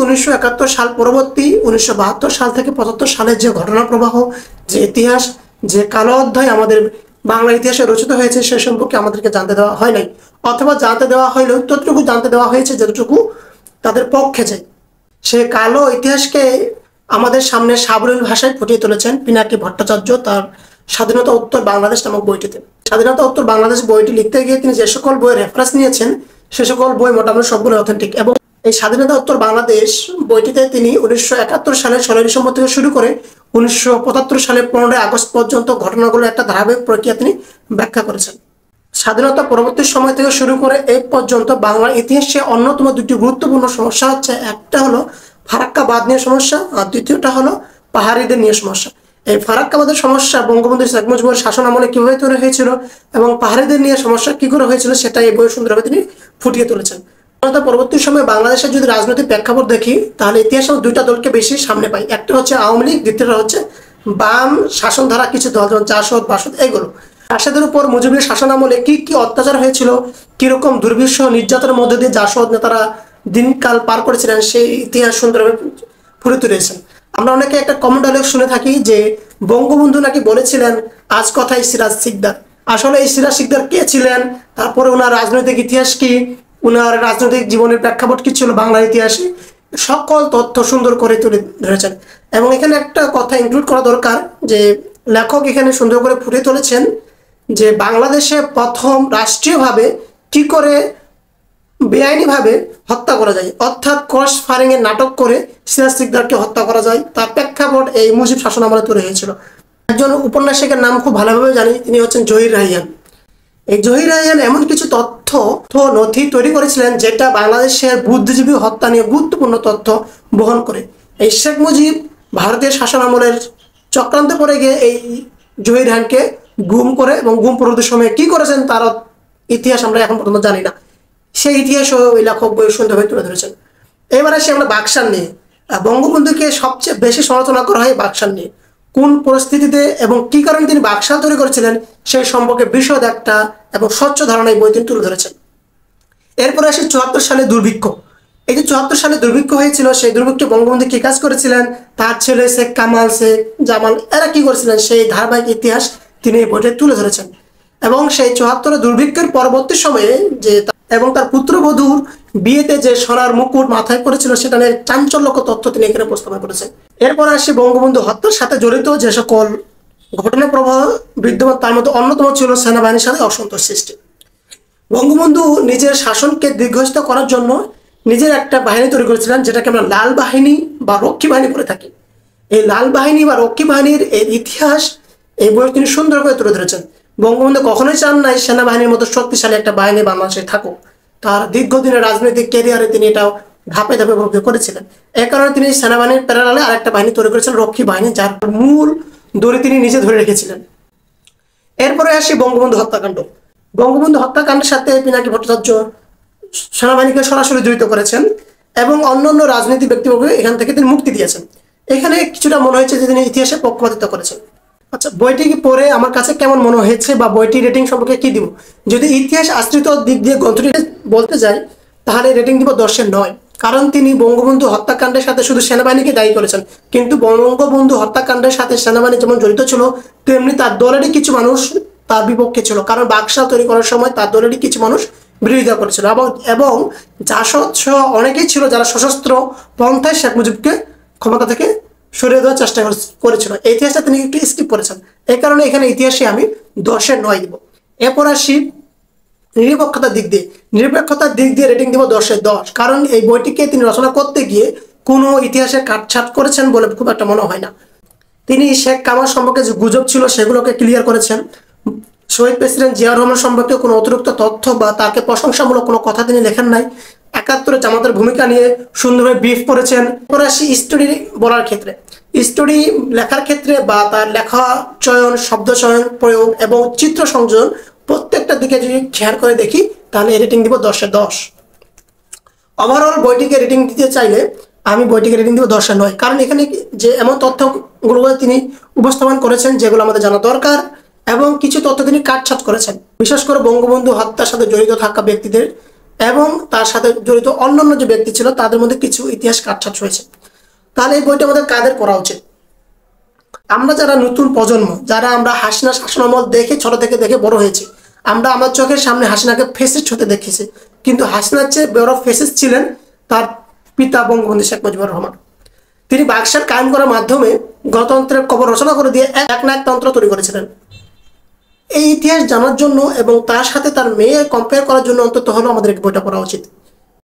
1971 সাল পরবর্তী 1972 সাল থেকে 75 সালের যে ঘটনা প্রবাহ, যে ইতিহাস, যে কালো অধ্যায় আমাদের বাংলা ইতিহাসে রচিত হয়েছে সে সম্পর্কে আমাদেরকে জানতে দেওয়া হয় নাই, অথবা জানতে দেওয়া হইলেও ততটুকু জানতে দেওয়া হয়েছে যতটুকু তাদের পক্ষে যায়। সে কালো ইতিহাসকে আমাদের সামনে সাবলীল ভাষায় ফুটিয়ে তুলেছেন পিনাকি ভট্টাচার্য তার স্বাধীনতা উত্তর বাংলাদেশ নামক বইটিতে। স্বাধীনতা উত্তর বাংলাদেশ বইটি লিখতে গিয়ে তিনি যে সকল বইয়ের রেফারেন্স নিয়েছেন সে সকল বই মোটামুটি সবগুলো অথেন্টিক। এবং এই স্বাধীনতা উত্তর বাংলাদেশ বইটিতে তিনি 1971 সালের 16 ডিসেম্বর থেকে শুরু করে 1975 সালের 15 আগস্ট পর্যন্ত ঘটনাগুলো একটা ধারাবাহিক প্রক্রিয়া তিনি ব্যাখ্যা করেছেন। স্বাধীনতা পরবর্তী সময় থেকে শুরু করে এই পর্যন্ত বাংলার ইতিহাসে অন্যতম দুটি গুরুত্বপূর্ণ সমস্যা হচ্ছে, একটা হলো ফারাক্কাবাদ নিয়ে সমস্যা, আর দ্বিতীয়টা হলো পাহাড়িদের নিয়ে সমস্যা। এই ফারাক্কাবাদের সমস্যা বঙ্গবন্ধু শেখ মুজিবুর শাসন আমলে কিভাবে তৈরি হয়েছিল এবং পাহাড়িদের নিয়ে সমস্যা কি করে হয়েছিল সেটা এই বই সুন্দরভাবে তিনি ফুটিয়ে তুলেছেন। পরবর্তী সময়ে বাংলাদেশের যদি রাজনৈতিক প্রেক্ষাপট দেখি তাহলে ইতিহাসে দুইটা দলকে বেশি সামনে পাই, একটা হচ্ছে আওয়ামী লীগ, দ্বিতীয়টা হচ্ছে বাম শাসনধারা কিছু দল, যেমন জাসদ, বাসদ, এগুলো। জাসদের উপর মুজিবের শাসন আমলে কি কি অত্যাচার হয়েছিল, কিরকম দুর্বিষহ নির্যাতনের মধ্যে দিয়ে জাসদ নেতারা দিনকাল পার করেছিলেন সেই ইতিহাস সুন্দরভাবে ফুটে তুলেছেন। আমরা অনেকে একটা কমন ডায়লগ শুনে থাকি যে বঙ্গবন্ধু নাকি বলেছিলেন আজ কথাই সিরাজ শিকদার। আসলে এই সিরাজ শিকদার কে ছিলেন, তারপরে ওনার রাজনৈতিক ইতিহাস কি, ওনার রাজনৈতিক জীবনের প্রেক্ষাপট কি ছিল বাংলার ইতিহাসে, সকল তথ্য সুন্দর করে তুলে ধরেছেন। এবং এখানে একটা কথা ইনক্লুড করা দরকার যে লেখক এখানে সুন্দর করে ফুটিয়ে তুলেছেন যে বাংলাদেশে প্রথম রাষ্ট্রীয়ভাবে কি করে বেআইনিভাবে হত্যা করা যায়, অর্থাৎ ক্রস ফায়ারিং এর নাটক করে সিরাজ শিকদারকে হত্যা করা যায়, তার প্রেক্ষাপট এই মুজিব শাসন আমলে তৈরি হয়েছিল। একজন উপন্যাসিকের নাম খুব ভালোভাবে জানি, তিনি হচ্ছেন জহির রায়হান। এই জহির রায়হান এমন কিছু তথ্য নথি তৈরি করেছিলেন যেটা বাংলাদেশের বুদ্ধিজীবী হত্যা নিয়ে গুরুত্বপূর্ণ তথ্য বহন করে। এই শেখ মুজিব ভারতীয় শাসন আমলের চক্রান্তে পড়ে গিয়ে এই জহির রায়হানকে গুম করে এবং গুম পরবর্তী সময়ে কি করেছেন তার ইতিহাস আমরা এখন পর্যন্ত জানি না, সেই ইতিহাসও ওই লেখক বই সুন্দরভাবে তুলে ধরেছেন। এবার আসি আমরা বাকশাল নিয়ে। বঙ্গবন্ধুকে সবচেয়ে বেশি সমালোচনা করা হয় বাকশাল নিয়ে। কোন পরিস্থিতিতে এবং কি কারণে তিনি বাকশাল তৈরি করেছিলেন সেই সম্পর্কে বিশদ একটা এবং স্বচ্ছ ধারণা এই বই তিনি তুলে ধরেছেন। এরপরে আসি 74 সালে দুর্ভিক্ষ। এই যে 74 সালে দুর্ভিক্ষ হয়েছিল, সেই দুর্ভিক্ষে বঙ্গবন্ধু কি কাজ করেছিলেন, তার ছেলে শেখ কামাল, শেখ জামাল এরা কি করেছিলেন সেই ধারাবাহিক ইতিহাস তিনি এই বইতে তুলে ধরেছেন। এবং সেই 74 দুর্ভিক্ষের পরবর্তী সময়ে যে এবং তার পুত্রবধূর বিয়েতে যে সোনার মুকুট মাথায় করেছিল সেটা নিয়ে চাঞ্চল্যকর তথ্য তিনি এখানে উপস্থাপন করেছেন। এরপর আসি বঙ্গবন্ধু হত্যার সাথে জড়িত যে সকল ঘটনা প্রবাহ বিদ্যমান, তার মধ্যে অন্যতম ছিল সেনাবাহিনীর সাথে অসন্তোষ সৃষ্টি। বঙ্গবন্ধু নিজের শাসনকে দীর্ঘস্থায়ী করার জন্য নিজের একটা বাহিনী তৈরি করেছিলেন যেটাকে আমরা লাল বাহিনী বা রক্ষী বাহিনী বলে থাকি। এই লাল বাহিনী বা রক্ষী বাহিনীর এই ইতিহাস এই বই তিনি সুন্দর করে তুলে ধরেছেন। বঙ্গবন্ধু কখনোই চান নাই সেনাবাহিনীর মতো শক্তিশালী একটা বাহিনী বাংলাদেশে থাকুক। তার দীর্ঘদিনের রাজনৈতিক ক্যারিয়ারে তিনি এটা ধাপে ধাপে উপলব্ধি করেছিলেন। এই কারণে তিনি সেনাবাহিনীর প্যারালালে আরেকটা বাহিনী তৈরি করেছিলেন, রক্ষী বাহিনী, যার মূল দড়ি তিনি নিজে ধরে রেখেছিলেন। এরপরে আসি বঙ্গবন্ধু হত্যাকাণ্ড। বঙ্গবন্ধু হত্যাকাণ্ডের সাথে পিনাকি ভট্টাচার্য সেনাবাহিনীকে সরাসরি জড়িত করেছেন এবং অন্যান্য রাজনৈতিক ব্যক্তিবর্গ এখান থেকে তিনি মুক্তি দিয়েছেন। এখানে কিছুটা মনে হয়েছে যে তিনি ইতিহাসে পক্ষপাতিত্ব করেছেন। আচ্ছা, বইটি কি পড়ে আমার কাছে কেমন মনে হয়েছে বা বইটি রেটিং সম্পর্কে কি দিব? যদি ইতিহাস আশ্রিত দিক দিয়ে গ্রন্থটি বলতে যাই তাহলে রেটিং দিব 10/9। কারণ তিনি বঙ্গবন্ধু হত্যাকাণ্ডের সাথে শুধু সেনাবাহিনীকে দায়ী করেছেন, কিন্তু বঙ্গবন্ধু হত্যাকাণ্ডের সাথে সেনাবাহিনী যেমন জড়িত ছিল তেমনি তার দলেরই কিছু মানুষ তার বিপক্ষে ছিল। কারণ বাকশাল তৈরি করার সময় তার দলেরই কিছু মানুষ বিরোধিতা করেছিল এবং জাসদ সহ অনেকেই ছিল যারা সশস্ত্র পন্থায় শেখ মুজিবকে ক্ষমতা থেকে সরিয়ে দেওয়ার চেষ্টা করেছিল। এই ইতিহাসটা তিনি একটু স্কিপ করেছেন, এই কারণে এখানে ইতিহাসে আমি 10/9 দিব। এরপর আসি নিরপেক্ষতার দিক দিয়ে। নিরপেক্ষতার দিক দিয়ে রেটিং দিব 10/10। কারণ এই বইটিকে তিনি রচনা করতে গিয়ে কোনো ইতিহাসে কাটছাট করেছেন বলে খুব একটা মনে হয় না। তিনি শেখ কামাল সম্পর্কে যে গুজব ছিল সেগুলোকে ক্লিয়ার করেছেন। শহীদ প্রেসিডেন্ট জিয়াউর রহমান সম্পর্কে কোনো অতিরিক্ত তথ্য বা তাকে প্রশংসামূলক কোনো কথা তিনি লেখেন নাই। 71 জামাতের ভূমিকা নিয়ে সুন্দরভাবে ব্রিফ করেছেন। এরপর আসি স্টোরি বলার ক্ষেত্রে। স্টোরি লেখার ক্ষেত্রে বা তার লেখা চয়ন, শব্দ চয়ন, প্রয়োগ এবং চিত্র সংযোজন প্রত্যেকটা দিকে যদি খেয়াল করে দেখি তাহলে রেটিং দিব 10/10। ওভারঅল বইটিকে রেটিং দিতে চাইলে আমি বইটিকে রেটিং দিব 10/9। কারণ এখানে যে এমন তথ্যগুলো তিনি উপস্থাপন করেছেন যেগুলো আমাদের জানা দরকার এবং কিছু তথ্য তিনি কাটছাট করেছেন, বিশেষ করে বঙ্গবন্ধু হত্যার সাথে জড়িত থাকা ব্যক্তিদের এবং তার সাথে জড়িত অন্যান্য যে ব্যক্তি ছিল তাদের মধ্যে কিছু ইতিহাস কাটছাট হয়েছে। তাহলে এই বইটা আমাদের কাদের পড়া উচিত? আমরা যারা নতুন প্রজন্ম, যারা আমরা হাসিনা শাসনামল দেখে ছোট থেকে দেখে বড় হয়েছি, আমরা আমার চোখের সামনে হাসিনাকে ফেসিস্ট হতে দেখেছি, কিন্তু হাসিনার চেয়ে বড় ফেসিস্ট ছিলেন তার পিতা বঙ্গবন্ধু শেখ মুজিবুর রহমান। তিনি বাকশাল কায়েম করার মাধ্যমে গণতন্ত্রের কবর রচনা করে দিয়ে এক নায়কতন্ত্র তৈরি করেছিলেন। এই ইতিহাস জানার জন্য এবং তার সাথে তার মেয়ে কম্পেয়ার করার জন্য অন্তত হলো আমাদের বইটা পড়া উচিত।